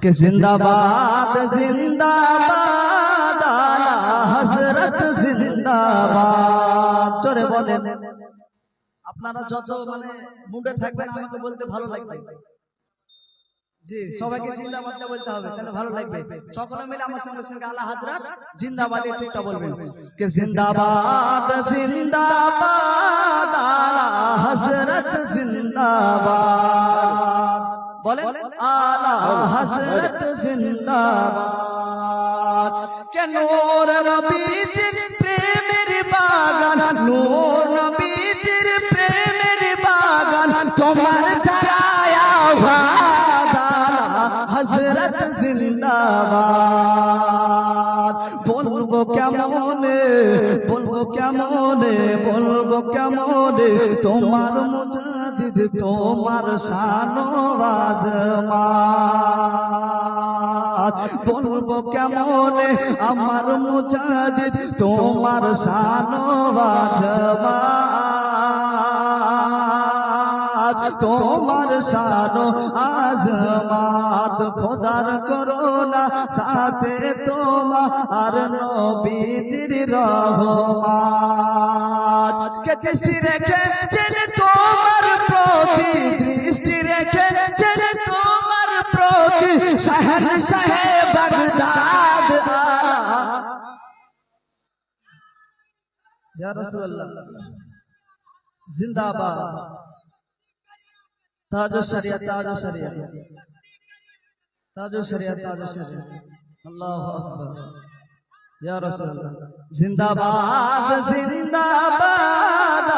कि जिंदाबाद जिंदाबाद आला हजरत जिंदाबाद। चोरे बोलें আপনারা যত মানে মুডে থাকবেন আমাকে বলতে ভালো লাগবে। জি সবাইকে জিন্দাবাদটা বলতে হবে, তাহলে ভালো লাগবে। সকলে মিলে আমার সঙ্গে সঙ্গে আলা হযরত জিন্দাবাদ একটুটা বলবেন कि जिंदाबाद जिंदाबाद आला हजरत जिंदाबाद। बोलें आला हजरत जिंदाबाद। के नूर नबीजिर प्रेमेर बागान, नूर नबीजिर प्रेमेर बागान तुम्हार कराया हजरत जिंदाबाद। बोलबो केमने बोलबो केमने बोलबो केमने तुम्हार मुजादिद तुम्हार शानो आजमात। बोलबो केमने আমার মুজাদিদ তোমার শানো আজমাত, তোমার শানো আজমাত। খোদার করোনা সাথে তোমার নবীজির রহমত। কে দৃষ্টি রেখেছেন তোমার প্রতি, দৃষ্টি রেখেছেন তোমার প্রতি শাহনশাহ বাগদাদ আলা ইয়া রাসূলুল্লাহ জিন্দাবাদ। ताजो शरिया ताजो शरिया ताजो शरिया ताजो शरिया अल्लाहु अकबर या रसूल अल्लाह। जिंदाबाद जिंदाबाद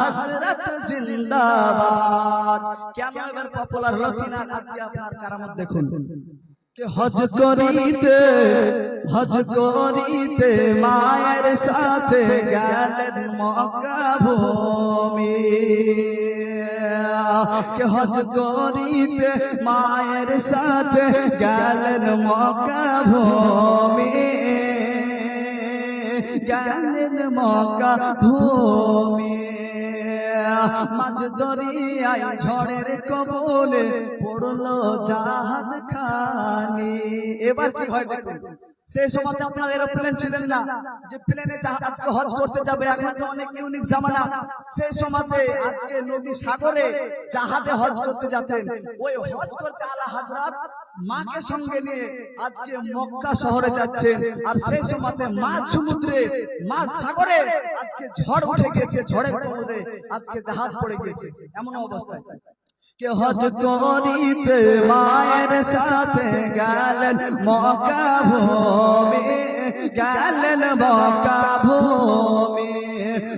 हजरत जिंदाबाद। क्या एबार पपुलार हलो तीन आज के आपनार करामत देखुन कि हज करिते मायर साथे गेलेन मक्का भूमि। के हज करिते मायर साथे गेलेन मक्का भूमि, गेलेन मक्का भूमि। মাঝ দরিয়ায় ঝড়ের কবলে পড়লো জাহাজ খানি। এবার কি হয় দেখুন, সেই সময় আপনার এরোপ্লেন ছিলেন না যে প্লেনে আজকে হজ করতে যাবে, এখন তো অনেক ইউনিক জামানা। সেই সময় আজকে নদী সাগরে জাহাজে হজ করতে যেতেন। ওই হজ করতে আলা হযরত মাকে সঙ্গে নিয়ে আজকে মক্কা শহরে যাচ্ছেন। আর সেই সময় মাঝ সমুদ্রে মাঝ সাগরে আজকে ঝড় উঠে গেছে, ঝড়ের কবলে আজকে জাহাজ পড়ে গেছে। এমন অবস্থায় के हज करिते मायर साथे गेलेन मक्का भूमि, गेलेन मक्का भूमि।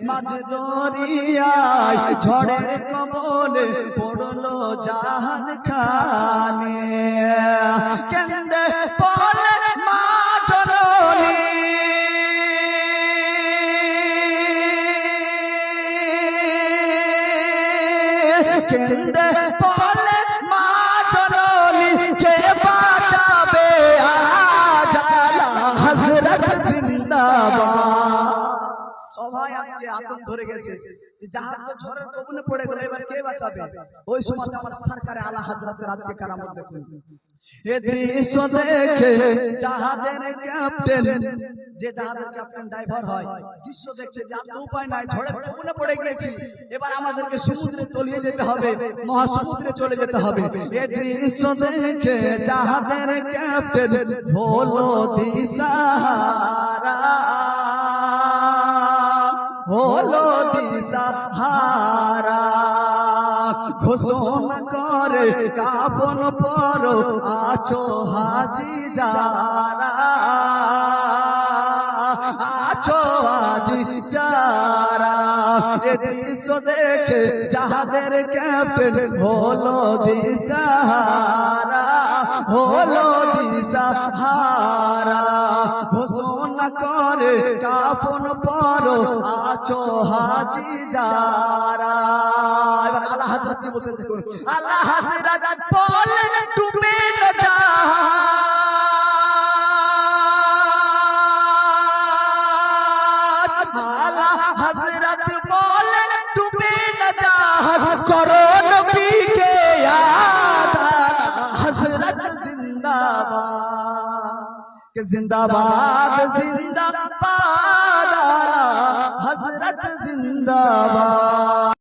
माझ दरियाय झड़ेर कबले पड़लो জাহাজ खाने। केंदे पड़े मा जननी केंदे पड़े मा जननी के बाँचाबे आज आला हजरत जिंदाबाद। সবাই আজকে আতঙ্ক ধরে গেছে যে জাহাজ তো ঝড়ের কবলে পড়ে গেল, এবার কে বাঁচাবে? ওই সময় আমার সরকারে আলা হযরতের আজকে কারামত দেখুন। এ দৃশ্য দেখে জাহাজের ক্যাপ্টেন, যে জাহাজের ক্যাপ্টেন ড্রাইভার হয়, দৃশ্য দেখছে যে আর তো উপায় নাই, ঝড়ের কবলে পড়ে গেছি, এবার আমাদেরকে সমুদ্রে তলিয়ে যেতে হবে, মহাসমুদ্রে চলে যেতে হবে। এ দৃশ্য দেখে জাহাজের ক্যাপ্টেন হলো দিশাহারা, হলো দিশাহারা। ঘোষণা করে কাফন পরো আছো হাজি যারা, আছো হাজি যারা। এ দৃশ্য দেখে জাহাজের ক্যাপ্টেন হলো দিশাহারা, হলো দিশাহারা। ঘোষণা করে কাফন পরো আছো হাজি যারা। এবার আলা হযরত কি বলতেছে, আলা হযরত বলেন তুমি না জাহাজ, আলা হযরত বলেন তুমি না জাহাজ, করো নবী কে याद हज़रत जिंदाबाद के जिंदाबाद जिंदाबाद आला हजरत जिंदाबाद